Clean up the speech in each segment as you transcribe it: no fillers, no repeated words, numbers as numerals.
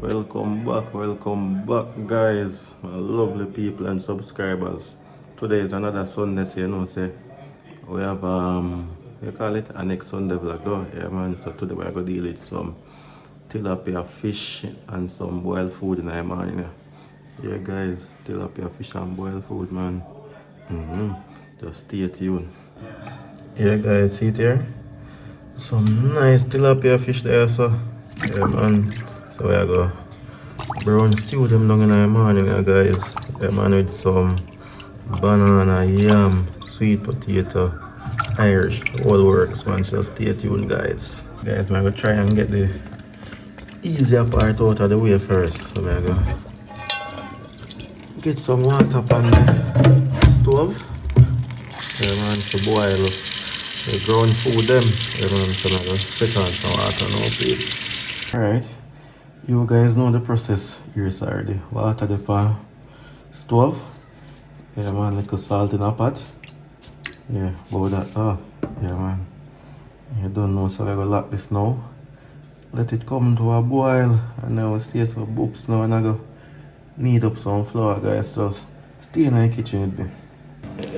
Welcome back, guys, my lovely people and subscribers. Today is another Sunday, so say we have you call it a next Sunday vlog, though, yeah, man. So today we're gonna deal with some tilapia fish and some boiled food in the morning. Yeah, guys, tilapia fish and boiled food, man. Just stay tuned. Yeah, guys, see it here. Some nice tilapia fish there, so yeah, man. So we are go brown stew them down in the morning, guys. Yeah, man, with some banana, yam, sweet potato, Irish, all works, man. Just stay tuned, guys. Guys, I'm gonna try and get the easier part out of the way first. So I'm gonna get some water up on the stove. Yeah, man, to boil the ground food them. Yeah, man, so I'm gonna set on some water now, please. Alright. You guys know the process. Here's already water the pan stove. Yeah, man, little salt in a pot. Yeah, about that. Oh, yeah, man. You don't know, so I go lock this now. Let it come to a boil, and now we stay some books now, and I go knead up some flour, guys. Just stay in the kitchen with me.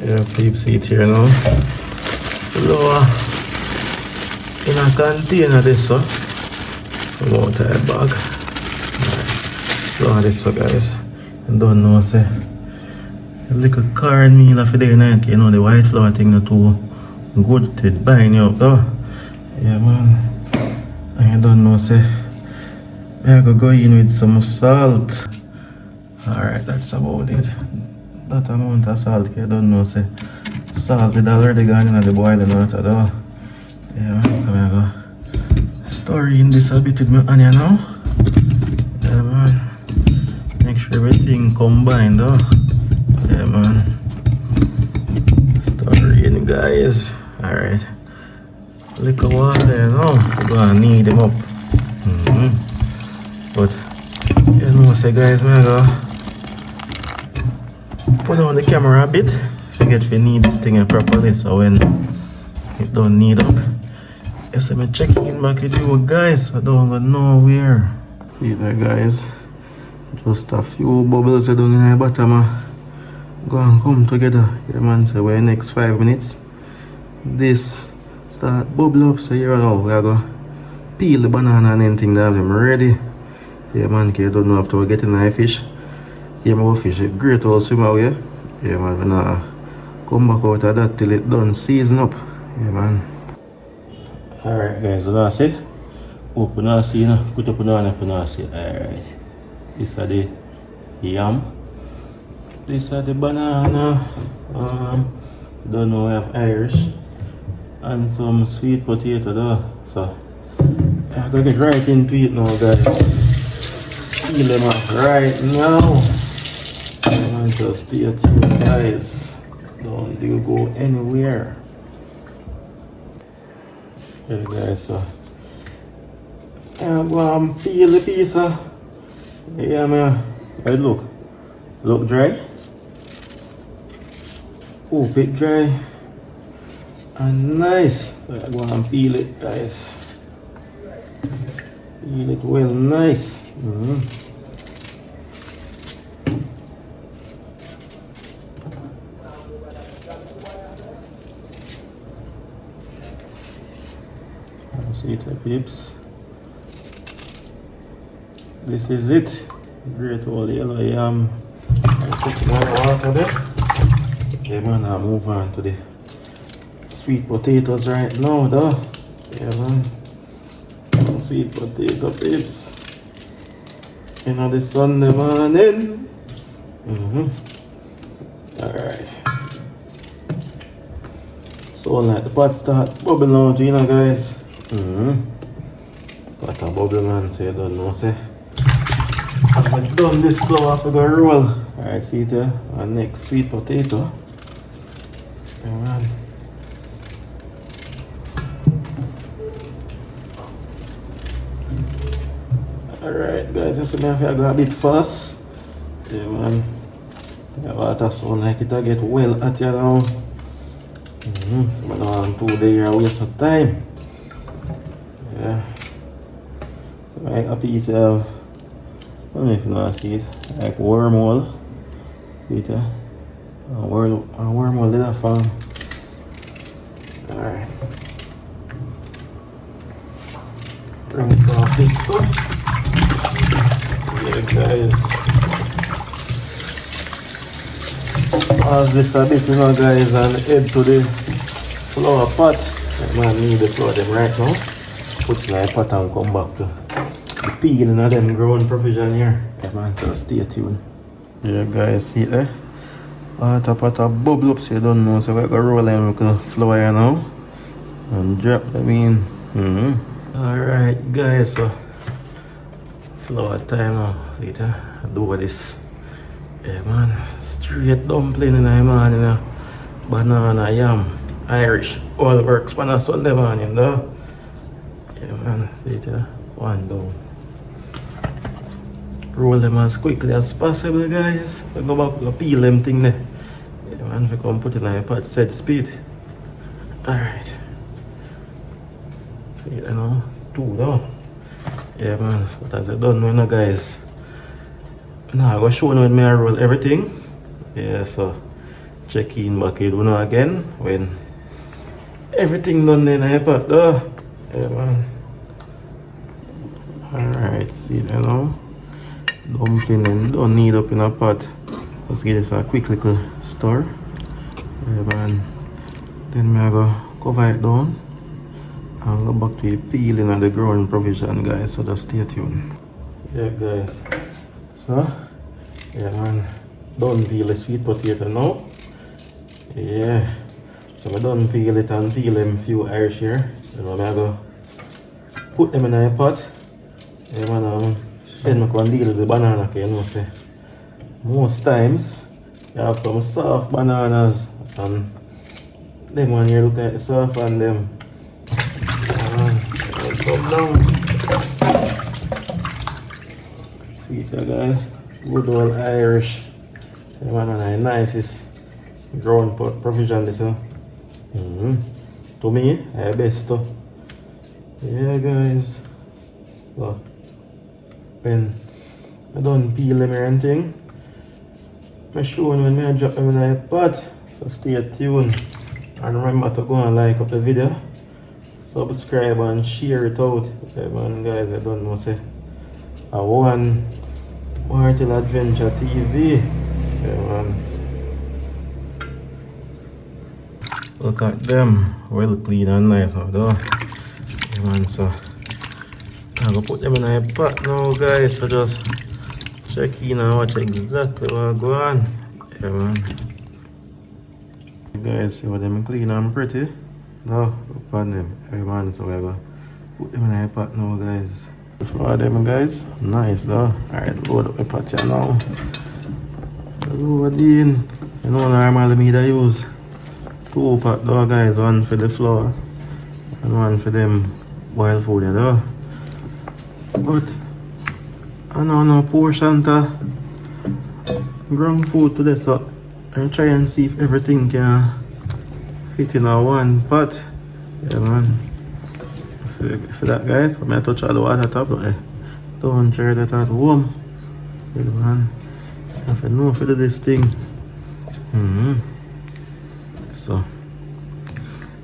Yeah, peeps, eat here now. Flour in a container, this so. Come out of the bag. Flour this so, guys. You don't know, say. A little cornmeal for the night, you know, the white flour thing not too good to bind you up, though. Yeah, man. And you don't know, say. I go in with some salt. Alright, that's about it. That amount of salt, you don't know, say. Salt is already gone in the boiling water, though. Yeah, man. So I go stir in this a bit with my onion now. Yeah, man. Make sure everything combined, though. Yeah, man. Stir in, guys. Alright. Little water, you know. We're gonna knead them up. But, you know, say, guys, man, go put on the camera a bit. Forget if you need this thing properly, so when it don't need up. Yes, I'm checking back with you guys. I don't go nowhere. See there, guys. Just a few bubbles down in the bottom. Go and come together. Yeah, man. So we're next 5 minutes. This start bubble up. So here now we are going to peel the banana and anything that have them ready. Yeah, man. You don't know after we get in the fish. Yeah, my fish a great old swimmer away. Yeah, man. We're gonna come back out of that till it done season up. Yeah, man. Alright, guys, so now see, open now see, put up on if you now see. Alright, this is the yam, this is the banana, don't know, we have Irish, and some sweet potato though. So I'm gonna get right into it now, guys. Peel them off right now. And just stay tuned, guys. Don't you go anywhere. Okay, guys, so I'm going to peel the piece. Yeah, man. Right, look dry. Oh, bit dry and nice. So I'm going to peel it, guys. Peel it well, nice. See it, peeps. This is it. Great old yellow yam. Put it in the water there. Okay, man, I'll move on to the sweet potatoes right now, though. Yeah, man. Sweet potato, peeps. You know, the Sunday morning. Alright. So, like the pot start bubbling out, you know, guys. What a bubble, man, so you don't know, say. I've done this flour for the roll. Alright, see it here. Our next sweet potato. Yeah, man. Alright, guys, you see me if I go a bit fast. Yeah, man. The water sound like it'll get well hot here now. So I don't want to do there and waste of time. Yeah. So I make a piece of don't know if you know see it. Like wormhole. See it, a wormhole did that farm. Alright. Rinse off this stuff. Yeah guys. As this a bit, you know guys, and head to the flower pot. I man need the flower them right now. Put in a pot and come back to the peeling of them growing provision here. Yeah man, so stay tuned. Yeah guys, see it there? Water pot a bubble up so you don't know. So we're gonna roll them with the flower here now. And drop them in. Alright guys, so flower time now. See it, do this. Yeah man, straight dumpling in the morning, you know. Banana, yam, Irish, all works on a Sunday morning though. Yeah man, see it, one down. Roll them as quickly as possible guys. We go back, we peel them thing there. Yeah man, we come put it in a pot, set speed. Alright. See it, you know, 2 down. Yeah man, what has it done now guys? Now I go show you when I roll everything. Yeah, so check in back it again when everything done in the pot though. Yeah man. Alright, see that now. Dumpling and don't need up in a pot. Let's get it a quick little stir. Yeah man. Then I go cover it down and go back to the peeling and the growing provision guys, so just stay tuned. Yeah guys. So, yeah man, done peel the sweet potato now. Yeah, so I done peel it and peel them few Irish here. You know, I go put them in a pot. Yeah man, then I can deal with the banana, you know, say. Most times, you have some soft bananas and them one here look like soft and them. Yeah man, come down. See it guys, good old Irish. Yeah, man, and the nicest ground provision this. To me, I best though. Yeah guys. So when I done peel them or anything, I'm showing when I drop them in the pot. So stay tuned. And remember to go and like up the video. Subscribe and share it out. Yeah man guys, I don't know say. I want Martel Adventure TV. Yeah man. Look at them. Well clean and nice though. Yeah man, so I'm gonna put them in a pot now guys. So just check in and watch exactly what's going on. Yeah man. Guys, see what them clean and pretty. Now look on them. Yeah man, so we're gonna put them in a pot now guys. For them guys, nice though. Alright, load up the pot here now. Load in. You know normally me I use 2 pot though guys, one for the flour and one for them boiled food though. But I know no portion to ground food today, so I try and see if everything can fit in a one pot. Yeah man. See that guys, when I touch all the water top, like, don't try that at home. Yeah man, I have to know for this thing. So,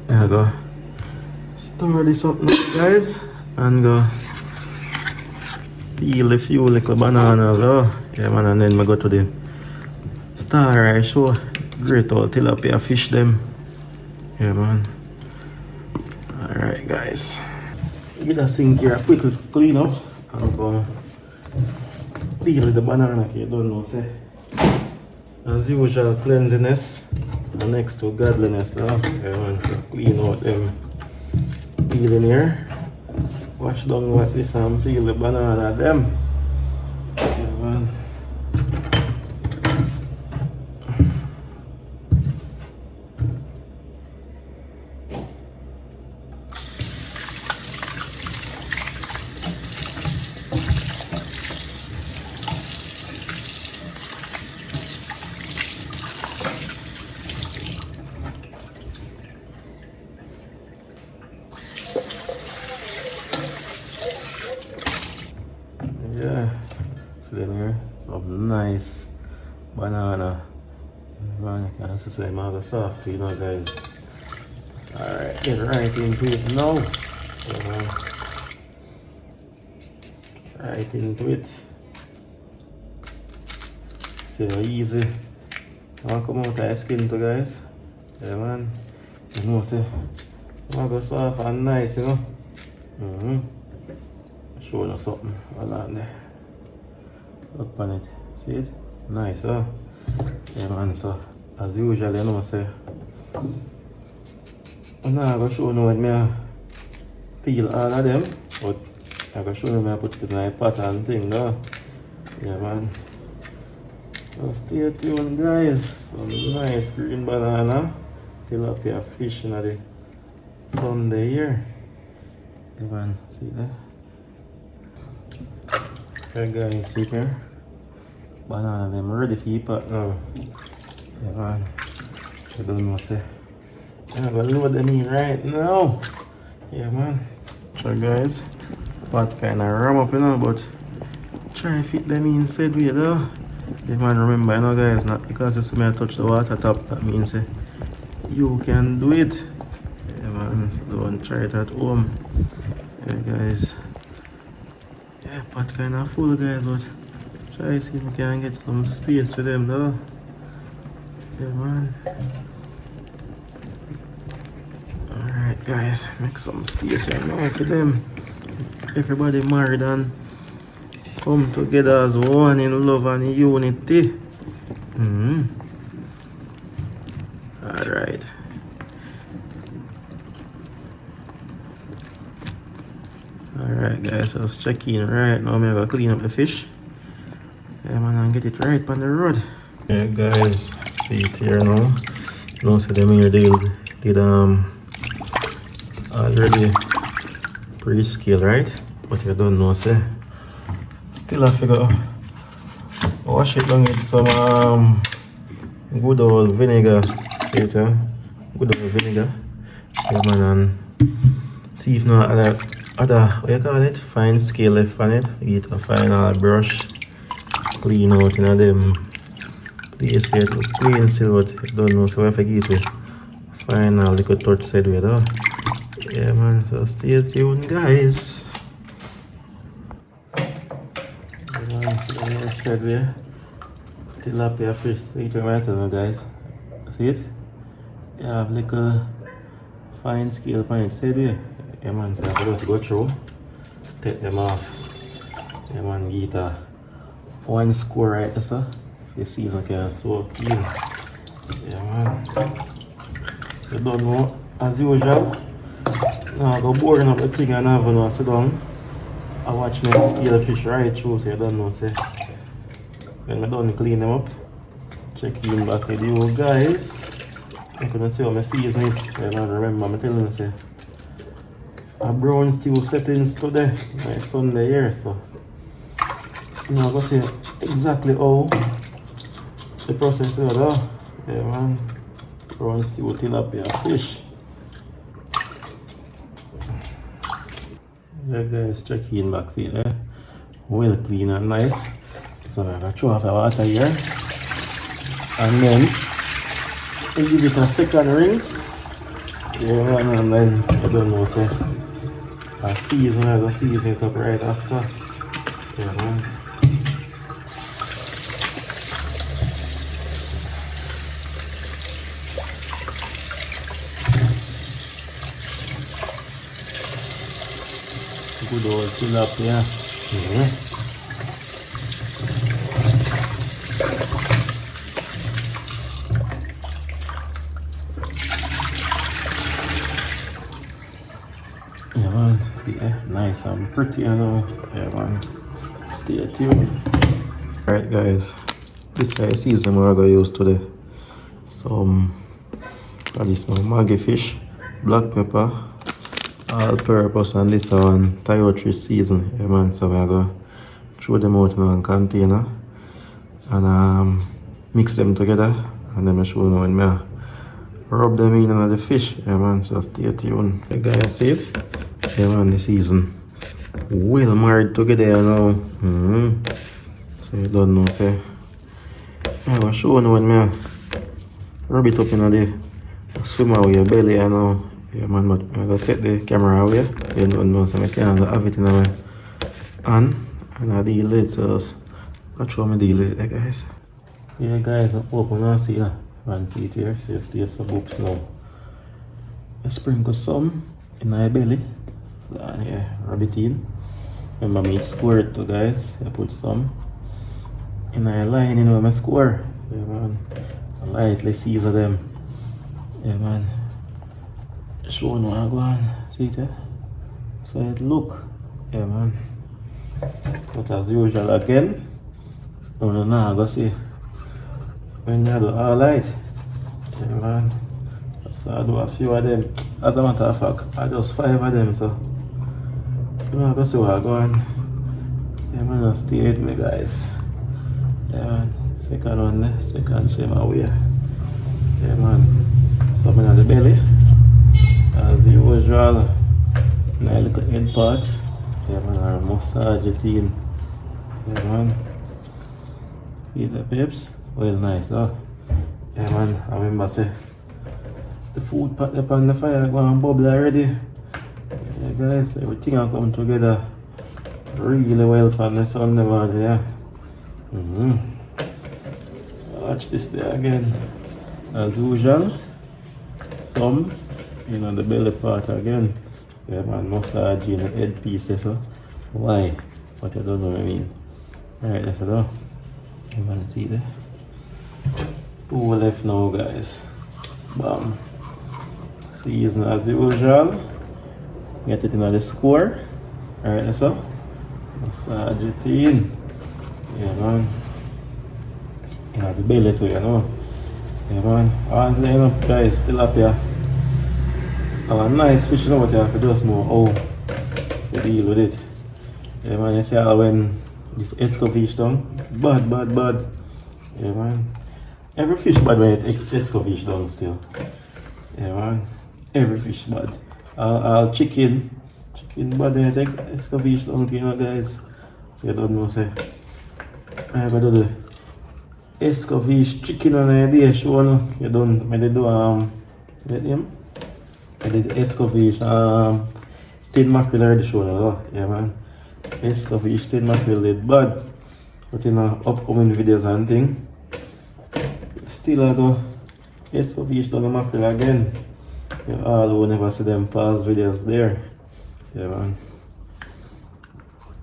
yeah, I go stir this up now guys, and go peel a few little bananas. Yeah man, and then I go to the star I show great old tilapia fish them. Yeah man. Alright guys. Give me that sink here quickly clean up and go deal with the banana, you don't know say. As usual, cleanliness and next to godliness now. Yeah man, so clean out them peeling here. Wash down what this and peel the banana them. Yeah man. some nice banana. Man, you can see some of the soft, you know, guys. Alright, get right into it now. Right into it. See how easy. I'll come out of the skin too, guys. Yeah, man. You know, see, I'll go soft and nice, you know. Show you something along there. Up on it. See it? Nice, huh? Yeah, man. So, as usual, you know, say, I'm not going to show you what I peel all of them, but I'm going to show you how I put it in my pot and thing, though. Yeah, man. So stay tuned, guys. Some nice green banana. Tilapia fish in the Sunday here. Yeah, man. See that? Okay, guys, see here? Banana them ready for your pot now. Yeah, man. I don't know, say. I'm gonna load them in right now. Yeah, man. So, guys, pot kind of ram up, you know, but try to fit them inside way, though. The man, remember, you know, guys, not because you see me touch the water top, that means you can do it. Yeah, man. So don't try it at home. Yeah, guys. Yeah, pot kind of full, guys, but try to see if we can get some space for them, though. Yeah, man. Alright, guys, make some space here now for them. Everybody married and come together as one in love and unity. Alright. Alright, guys, so let's check in right now. I'm gonna clean up the fish. Yeah, man, and get it right on the road. Yeah, guys, see it here now. You know, so them here did already pre-scale, right? But you don't know, say. Still I figure wash it down with some good old vinegar. See it, good old vinegar. Yeah, man, and see if no other what you call it, fine scale left on it. Get a final brush, clean out in them place here to clean still, but you don't know, so if I give it final little touch side way though. Yeah, man, so stay tuned, guys. Yeah, man, so the side way, tilapia fish, sweet tomato now, guys. See it? You have little fine scale on it side way. Yeah, man, so I just go through, take them off. Yeah, man, get a one score right there, so the season can so clean. Yeah, man. You don't know, as usual, now I go boring up the thing and have no sit down. I watch me scale fish right through, so you don't know, say. When I done clean them up, check in back with you guys. You can see how I season it. I don't remember, I'm telling you, say. A brown stew settings today, my Sunday here, so I'm not gonna see exactly how the process is though. Yeah, man. Brown stew tilapia fish. Yeah, guys, check in back, see there. Well clean and nice. So I'm gonna throw off the water here. And then I give it a second rinse. Yeah, man, and then I don't know, say. I season it up right after. Yeah, man. Good old tilapia. Yeah. Yeah, man, nice and pretty, you know. Yeah, man, stay tuned. Alright, guys, this is the season we're going to use today. Some Maggi fish, black pepper, all purpose, and this one Toyotri season. Yeah, man, so we're going to throw them out in a container and mix them together, and then I show you when I rub them in the fish. Yeah, man, so stay tuned. You guys see it? Yeah, man, the season well married together now. So you don't know, say. I'm going to show you when I rub it up in the swimmer with your belly, you know. Yeah, man, but I'm going to set the camera away. You don't know, so I can't have it in my hand. And I deal it, so I'll show me deal it, guys. Yeah, guys, I'm open and see that. One teeth here, so you stay some books now. I sprinkle some in my belly. So, yeah, rub it in. Remember me squirt it too, guys. I put some in my lining with my score. Yeah, man. I lightly season them. Yeah, man. Show no I go on. See it, eh? So it look. Yeah, man. But as usual again, I don't know, I go see when you do all light. Yeah, man. So I do a few of them. As a matter of fact, I just 5 of them, so you know, I go see what I go on. Yeah, man, I stay with me, guys. Yeah, man. Second one there, second same away. Yeah, man. Something on the belly. As usual, my little head part. Yeah, man, I massage it in. Yeah, man. See the peps? Well, nice, huh? Yeah, man, I remember say the food pot up on the fire going bubble already. Yeah, guys, everything will come together really well from the Sunday morning, yeah. Watch this there again. As usual, some, you know, the belly part again. Yeah, man, massage in the head pieces, so why? But you don't know what I mean. Alright, that's it, though. You can see there. 2 left now, guys. Bam. Season as usual. Get it in the score. Alright, that's all. Massage it in. Yeah, man. You know, the belly too, you know. Yeah, man. And you know, guys, tilapia. Have a nice fish, you know what you have to just know how to deal with it. Yeah, man, you see how when this escovitch down, bad. Yeah, man. Every fish bad when it escovitch down still. Yeah, man. Every fish bad. I'll chicken bad when it escovitch down, you know, guys. So you don't know, say. I have to do the escovitch chicken on a day show, no? You don't, I do, get him? I did escovitch, tin mackerel already show, no? Yeah, man. Escovitch, tin mackerel did bad. But in upcoming videos and thing, still I do escovitch done the mackerel again. You all will never see them past videos there. Yeah, man.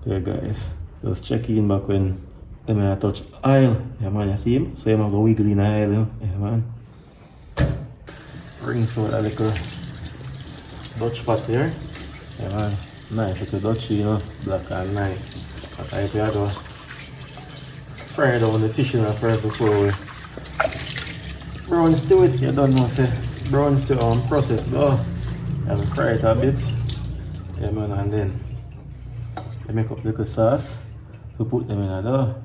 There, guys. Just check in back when I touch oil. Yeah, man, you see him? So I'm going to wiggle in the oil, you know? Yeah, man. Bring some of that little Dutch pot here. Yeah, man. Nice little Dutch, you know? Black and nice. But I have to fry down the fish in the first before we brown stew it. You don't know, say brown stew on process, go and fry it a bit. Yeah, man, and then I make up little sauce to put them in a dough.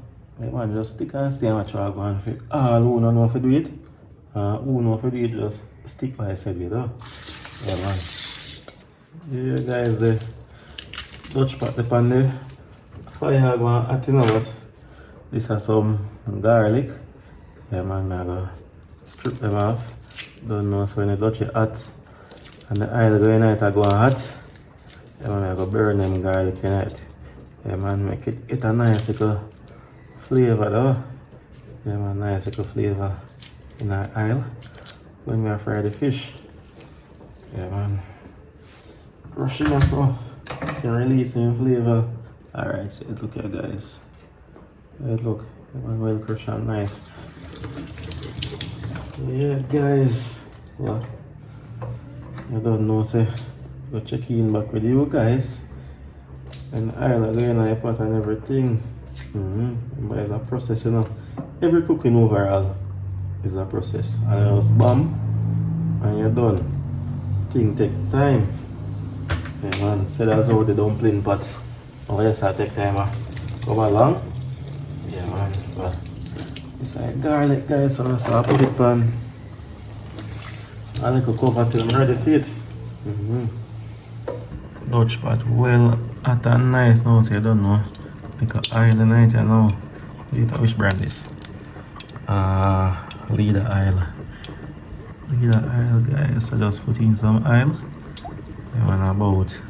Yeah, man, just stick and stay and try go and fit. Who don't know how to do it? Who know how to do it, just stick by yourself, you know? Yeah, man. Yeah, guys, the Dutch pot up on the fire going hot, you know what? This has some garlic. Yeah, man, I'm going to strip them off. Don't know, so when the Dutch is hot and the oil going out, I go hot. Yeah, man, I'm going to burn them garlic in it. Yeah, man, make it a nice little flavor though. Yeah, man, nice little flavor in our oil when we fry the fish. Yeah, man. Crushing it so you can release some flavor. Alright, so it look here, guys. It look, yeah, man, well crushed and nice. Yeah, guys. So, I don't know, say, go check in back with you guys. And the oil going on the pot and everything. But it's a process, you know. Every cooking overall is a process. And you just bam, and you're done. Thing take time. Yeah, man. So that's how the dumpling pot. Oh, yes, I take time come along. Yeah, man. But it's like garlic, guys. So I put it on. I like to cover till I'm ready for it. Dutch pot well hot and nice now, so you don't know. Like an oil in it, you know. Which brand this? Leader Isle. Leader Isle, guys. I just put in some oil. Yeah, man, about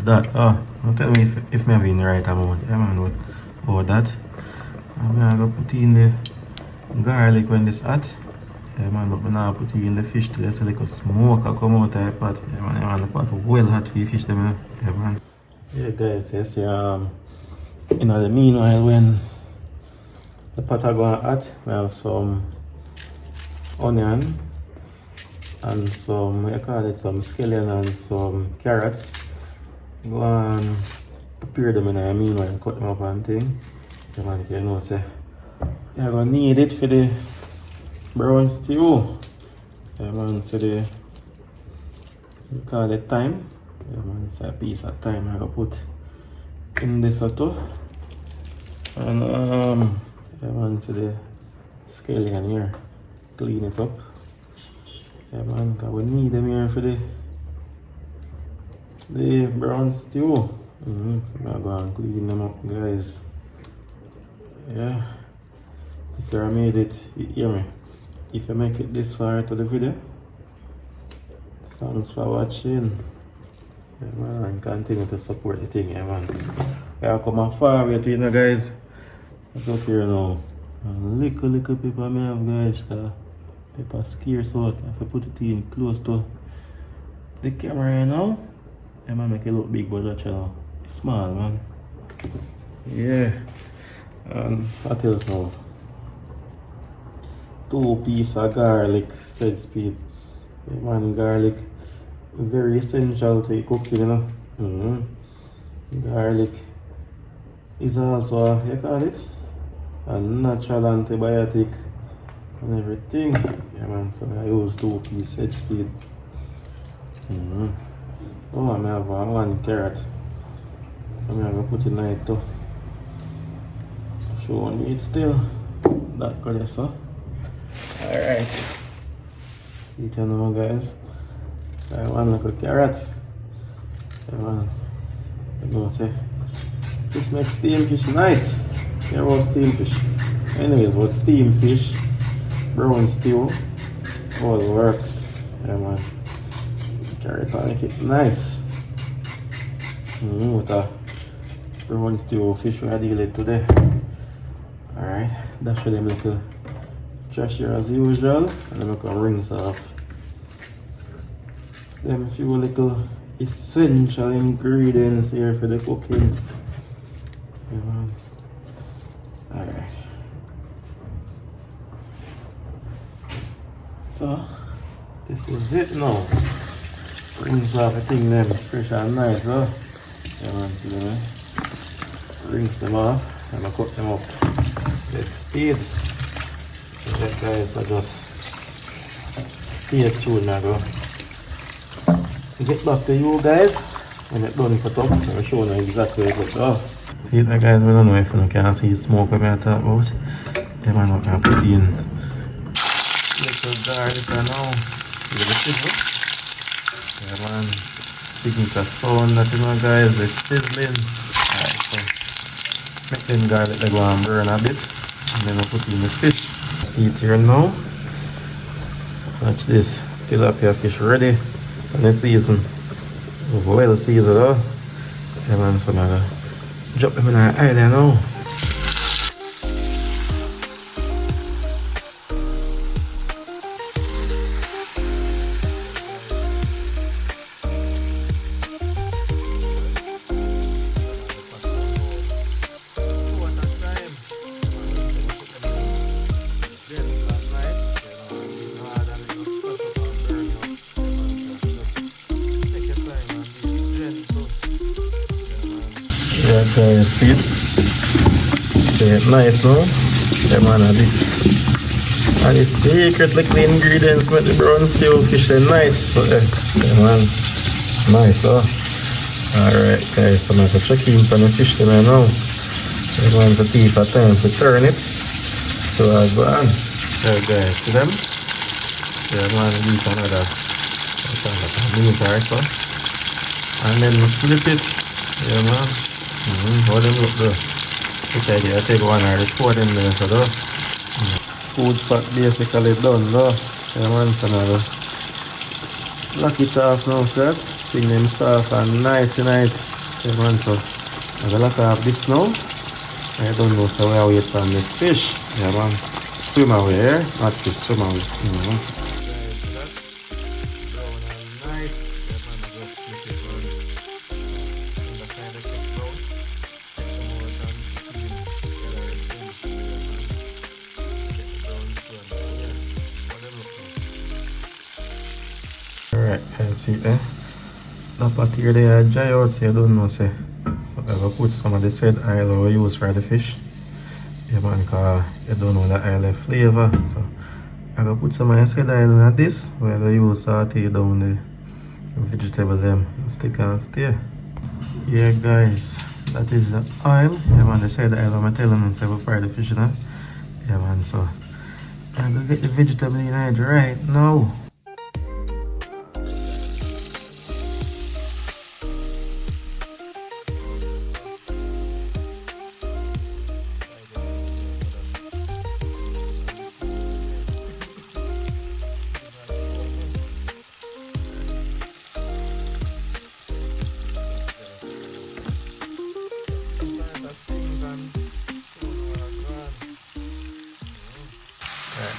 that. Oh, don't tell me if I'm having the right amount. Yeah, man, about that. I'm gonna put in the garlic when this hot. Yeah, man, but I'm now put in the fish till there's a little smoke come out of the pot. Yeah, man, the pot well hot for the fish, them. Yeah, man. Yeah, guys, yes, in the meanwhile, when the pot are going hot, we have some onion and some, I call it some scallion and some carrots. Go and prepare them in the meanwhile, cut them up and thing. Yeah, man, you know, say, you're gonna need it for the brown stew. Yeah, man, so we call it thyme. Yeah, man, it's a piece of thyme I gotta put in this too. And yeah, man, so the scallion here, clean it up. Yeah, man, cause we need them here for the brown stew. So I'm gonna go and clean them up, guys. Yeah, if you made it, you hear me. If you make it this far to the video, thanks for watching. Yeah, man, and continue to support the thing, yeah, man. I come a far way to you know, guys. What's up here now? A little pepper I have, guys. Pepper scarce out. I have to put it in close to the camera right now. I might make it look big, but watch out. It's small, man. Yeah. And what else now? 2 pieces of garlic, said speed. Yeah, man, garlic very essential to cooking, you know. Garlic is also, you call it, a natural antibiotic and everything. Yeah, man, so I use 2 pieces, head speed. Oh, I have 1 carrot. I'm gonna put it in it too. Showing me it still. That color, so. Alright. See it now, guys. So I want like a carrot. I want, you know, say, this makes steamed fish nice. Yeah, about steamed fish. Anyways, what steamed fish, brown stew, all works. Yeah, man. Carrot and make it nice. With a brown stew fish we are dealing today. Alright, that should them little trash here as usual, and then we can rinse off them few little essential ingredients here for the cooking. Yeah, man. Alright. So this is it now. Rinse off the thing them fresh and nice, huh? Yeah, man, see them, eh? Rinse them off and I cook them up. Let's speed. So that, guys, I just stay tuned now, go. Get back to you guys when it's done cut up. I'll show you exactly what it does. See that, guys, we don't know if you can see smoke when I talk about. Yeah, man, I'm gonna put in little garlic now. See the sizzle? Yeah, man. Signature sound that, you know, guys, it's sizzling. Alright, so make them garlic like go and burn a bit. And then I put in the fish. See it here now. Watch this. Tilapia fish ready. And the season. Well seasoned, though. Yeah, man, so I'm gonna drop them in the oil now. Yeah, guys, see it? It's nice, no? Yeah, man, and this secret little ingredients make the brown stew fish nice. So, yeah, man, nice, huh? Alright, guys, so I'm going to check in for the fish now. I'm going to see if I have time to turn it. So I go on. There, guys, see them? Yeah, man, use another minute or so. And then flip it. Yeah, man. How them look good. Which I take one or the sport in there, so though. Food pot basically done, though. Yeah, man, so now lock it off now, sir. Thing them soft and nice tonight. Yeah, man, so I'm gonna lock off this now. I don't know, so I wait for the fish. Yeah, man. Swim away, eh? Not fish, swim away. Alright, I see it, eh? The pot here they are dry out, so you don't know, say. So I will put some of the said oil we use for the fish. Yeah, man, because you don't know the oil flavor. So I will put some of the said oil in this, where I will use saute down the vegetable them. Stick and stay. Yeah, guys, that is the oil. Yeah, man, the said oil I'm telling them, so I will fry the fish in it. Yeah, man, so I'm going to get the vegetable in it right now.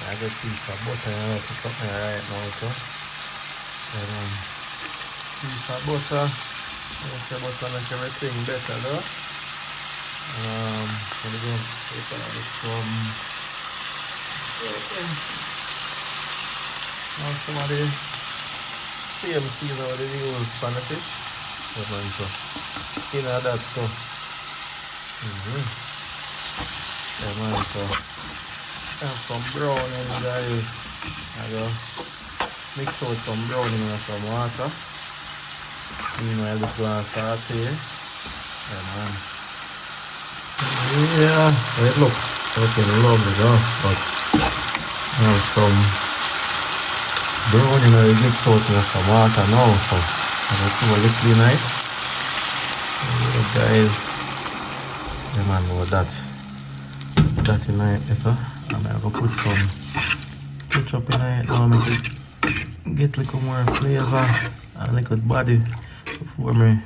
I get piece of butter and I put up there right now, so piece of butter, the butter make everything better though. I'm going to take some now some of the same season they use for the fish. So in that too. So have some browning, guys. I go mix out some browning and some water. Meanwhile, this going to saute. Yeah, it looks looking lovely though. But I have some browning and mix out with some water now. So I will see a little nice. Yeah, guys. Yeah, man, with that in it, yes, sir. I'm going to put some ketchup in it now, make it get a little more flavor and a little body before I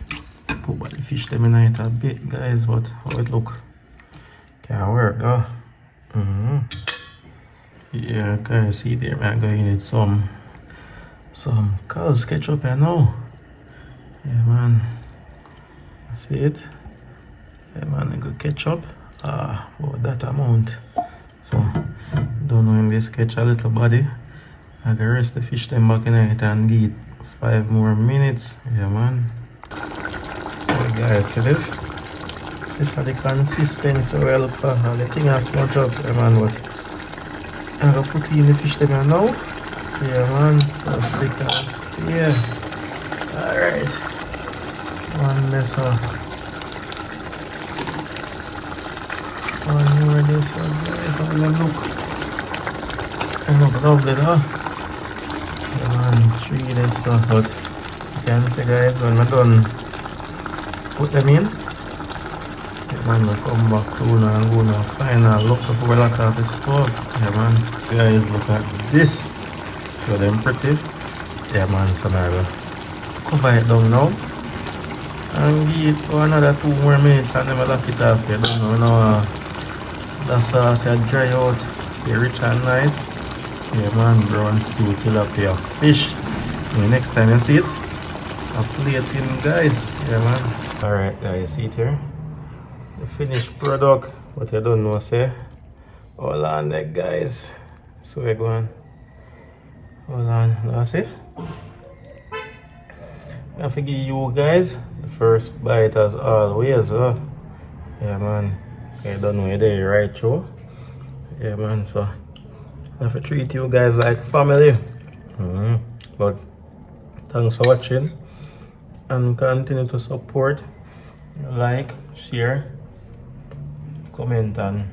put the fish them in it a bit, guys. But how it look can work though. Yeah, guys, see there, I'm going to need some Carl's ketchup here now. Yeah, man, see it. Yeah, man, I got ketchup. About that amount. So, don't know in this catch a little body. I can rest the fish them back in it and give it 5 more minutes. Yeah, man. Hey guys, see this? This is the consistency we look for. And the thing has smudge up, yeah, man. But I'm gonna put in the fish them now. Yeah, man. Just stick and yeah. Alright. One less off. One more this one, guys. And look lovely though. Yeah, man, 3 this one. But you can see, guys, when we're done put them in, yeah, man, we'll come back soon and go now final look before we lock off the stove. Yeah, man, guys, look at this. So them pretty. Yeah, man, so now we'll cover it down now and give it for another 2 more minutes and then we'll lock it off. You don't know, the sauce is dry out, very rich and nice. Yeah, man, brown stew tilapia fish. And next time you see it, a plate in, guys. Yeah, man. Alright, guys, see it here. The finished product, but you don't know, say. Hold on there, guys. So we're going. Hold on, that's it. I have to give you guys the first bite as always. Yeah, man. I don't know you're there right through. Yeah, man, so I have to treat you guys like family. But thanks for watching and continue to support, like, share, comment, and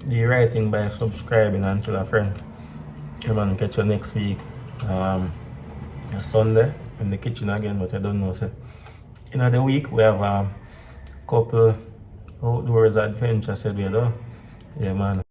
the right thing by subscribing and tell a friend. Yeah, man, catch you next week. Sunday in the kitchen again, but I don't know. So in the week we have a couple Outdoors adventure said we though. Yeah man.